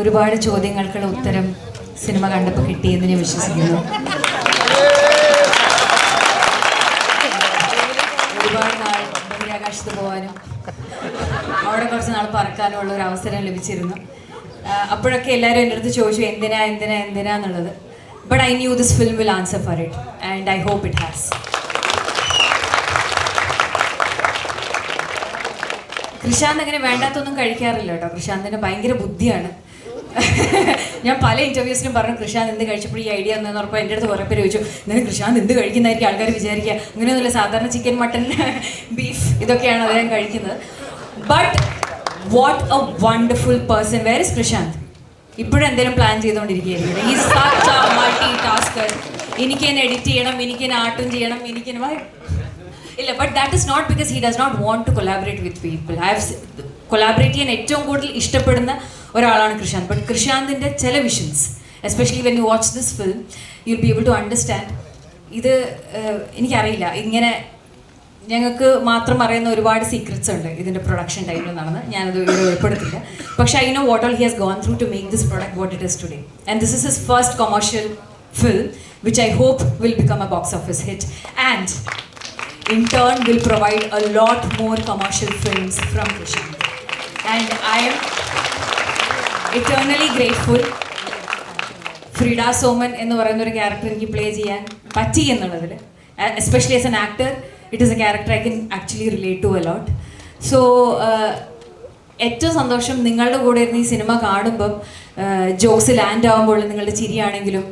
ഒരുപാട് ചോദ്യങ്ങൾക്കുള്ള ഉത്തരം സിനിമ കണ്ടപ്പോൾ കിട്ടിയെന്ന് ഞാൻ വിശ്വസിക്കുന്നു. ഒരുപാട് നാൾ ബഹിരാകാശത്ത് പോകാനും അവിടെ കുറച്ച് നാൾ പറക്കാനും ഉള്ള ഒരു അവസരം ലഭിച്ചിരുന്നു. അപ്പോഴൊക്കെ എല്ലാവരും എൻ്റെ അടുത്ത് ചോദിച്ചു എന്തിനാന്നുള്ളത്. But I knew this film will answer for it and I hope it has. Krishand അങ്ങനെ വേണ്ടാത്തൊന്നും കഴിക്കാറില്ല കേട്ടോ. കൃഷാന്തിന് ഭയങ്കര ബുദ്ധിയാണ്. ഞാൻ പല ഇൻ്റർവ്യൂസിലും പറഞ്ഞു കൃഷാന്ത് എന്ത് കഴിച്ചപ്പോൾ ഈ ഐഡിയ എന്ന് പറഞ്ഞപ്പോൾ എൻ്റെ അടുത്ത് കുറേ പേര് ചോദിച്ചു നിങ്ങൾ കൃഷാന്ത് എന്ത് കഴിക്കുന്നതായിരിക്കും ആൾക്കാർ വിചാരിക്കുക. അങ്ങനെയൊന്നുമില്ല, സാധാരണ ചിക്കൻ, മട്ടൺ, ബീഫ് ഇതൊക്കെയാണ് അദ്ദേഹം കഴിക്കുന്നത്. But what a wonderful person. Where is Krishant? ഇപ്പോഴും എന്തെങ്കിലും പ്ലാൻ ചെയ്തുകൊണ്ടിരിക്കുകയായിരിക്കും. ഈ സച്ച് എ മൾട്ടി ടാസ്കർ. എനിക്ക് തന്നെ എഡിറ്റ് ചെയ്യണം, എനിക്ക് തന്നെ ആർട്ടും ചെയ്യണം, എനിക്ക് തന്നെ ഇല്ല. But that is not because he does not want to collaborate with people. I have collaborate ചെയ്യാൻ ഏറ്റവും കൂടുതൽ ഇഷ്ടപ്പെടുന്ന ഒരാളാണ് കൃഷാന്ത്. ബട്ട് കൃഷാന്തിൻ്റെ ചില visions, especially when you watch this film, you will be able to understand. ഇത് എനിക്കറിയില്ല, ഇങ്ങനെ ഞങ്ങൾക്ക് മാത്രം അറിയുന്ന ഒരുപാട് സീക്രറ്റ്സ് ഉണ്ട് ഇതിൻ്റെ പ്രൊഡക്ഷൻ ടൈമിൽ നടന്ന്. ഞാനത് ഇവിടെ ഉൾപ്പെടുത്തില്ല. പക്ഷേ I know what all he has gone through to make this product what it is today. And this is his first commercial film which I hope will become a box office hit and in turn will provide a lot more commercial films from Krishant. And I am eternally grateful. Frida Soman എന്ന് പറയുന്ന ഒരു character എനിക്ക് play ചെയ്യാൻ പറ്റി എന്നുള്ളതിൽ, especially as an actor, it is a character I can actually relate to a lot. So ഏറ്റവും സന്തോഷം നിങ്ങളുടെ കൂടെ ഇരുന്ന് ഈ സിനിമ കാണുമ്പം ജോക്സ് ലാൻഡ് ആകുമ്പോൾ നിങ്ങളുടെ ചിരിയാണെങ്കിലും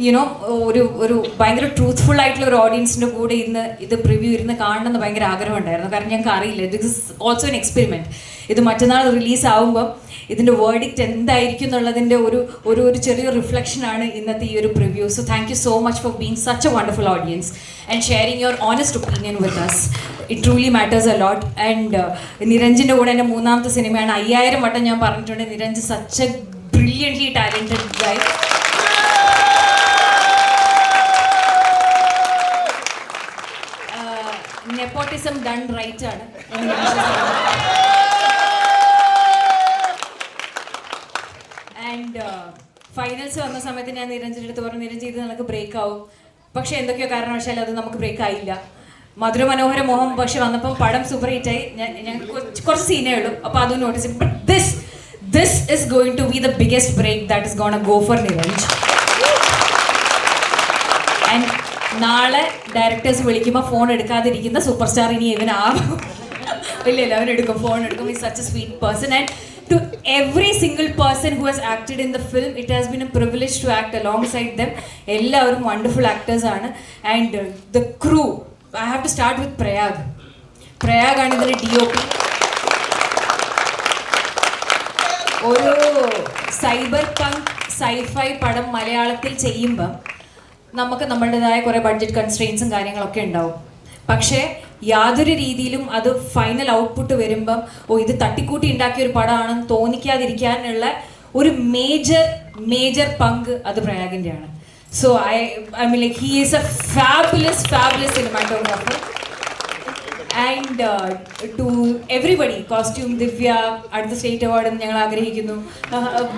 യുനോ ഒരു ഭയങ്കര ട്രൂത്ത്ഫുൾ ആയിട്ടുള്ള ഒരു ഓഡിയൻസിൻ്റെ കൂടെ ഇന്ന് ഇത് പ്രിവ്യൂ ഇരുന്ന് കാണണമെന്ന് ഭയങ്കര ആഗ്രഹമുണ്ടായിരുന്നു. കാരണം ഞങ്ങൾക്ക് അറിയില്ല, this is also an experiment. ഇത് മറ്റന്നാൾ റിലീസ് ആകുമ്പം ഇതിൻ്റെ വേർഡിക്റ്റ് എന്തായിരിക്കും എന്നുള്ളതിൻ്റെ ഒരു ചെറിയൊരു റിഫ്ലക്ഷനാണ് ഇന്നത്തെ ഈ ഒരു preview. So thank you so much for being such a wonderful audience and sharing your honest opinion with us. It truly matters a lot. And നിരഞ്ജിൻ്റെ കൂടെ എൻ്റെ മൂന്നാമത്തെ സിനിമയാണ്. 5000 വട്ടം ഞാൻ പറഞ്ഞിട്ടുണ്ട്, Niranj such a brilliantly talented guy. Nepotism done right ആണ്. And finals വന്ന സമയത്ത് ഞാൻ നിരഞ്ജൻ്റെ അടുത്ത് പറഞ്ഞു, നിരഞ്ജൻ ഇത് നമുക്ക് ബ്രേക്ക് ആവും. പക്ഷേ എന്തൊക്കെയോ കാരണവശാൽ അത് നമുക്ക് ബ്രേക്ക് ആയില്ല. മധുര മനോഹര മോഹം പക്ഷെ വന്നപ്പം പടം സൂപ്പർ ഹിറ്റായി. ഞാൻ കുറച്ച് സീനേ ഉള്ളൂ, അപ്പോൾ അതും notice. But this is going to be the biggest break that is gonna go for Niranj. And നാളെ ഡയറക്ടേഴ്സ് വിളിക്കുമ്പോൾ ഫോൺ എടുക്കാതിരിക്കുന്ന സൂപ്പർ സ്റ്റാർ ഇനി ഇവനാകും. ഇല്ല, അവൻ എടുക്കും, ഫോൺ എടുക്കും. Is such a sweet person. And to every single person who has acted in the film, it has been a privilege to act alongside them. എല്ലാവരും wonderful actors ആണ്. And the crew, I have to start with Prayag. Prayag ആണ് ഇതിൻ്റെ DOP. ഒരു cyber പങ്ക് sci fi പടം മലയാളത്തിൽ ചെയ്യുമ്പം നമുക്ക് നമ്മളുടേതായ കുറേ ബഡ്ജറ്റ് കൺസ്ട്രെയിൻസും കാര്യങ്ങളൊക്കെ ഉണ്ടാവും. പക്ഷേ യാതൊരു രീതിയിലും അത് ഫൈനൽ ഔട്ട്പുട്ട് വരുമ്പം ഇത് തട്ടിക്കൂട്ടി ഉണ്ടാക്കിയ ഒരു പടമാണെന്ന് തോന്നിക്കാതിരിക്കാനുള്ള ഒരു മേജർ പങ്ക് അത് പ്രയാഗിൻ്റെയാണ്. So I mean like he is a fabulous cinematographer. And to everybody, costume Divya അടുത്ത സ്റ്റേറ്റ് അവാർഡ് എന്ന് ഞങ്ങൾ ആഗ്രഹിക്കുന്നു.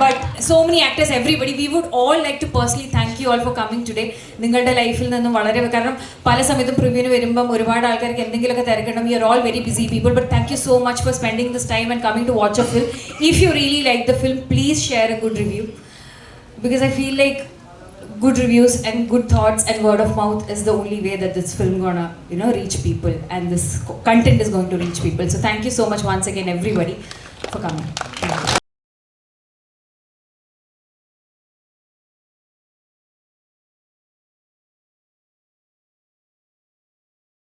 But so many actors, everybody, we would all like to personally thank you all for coming today. നിങ്ങളുടെ ലൈഫിൽ നിന്നും വളരെ, കാരണം പല സമയത്തും പ്രിവ്യൂവിന് വരുമ്പം ഒരുപാട് ആൾക്കാർക്ക് എന്തെങ്കിലുമൊക്കെ തിരക്കണം. You are all very busy people, but thank you so much for spending this time and coming to watch a film. If you really like the film, please share a good review, because I feel like good reviews and good thoughts and word of mouth is the only way that this film gonna reach people, and this content is going to reach people. So thank you so much once again everybody for coming. Thank you.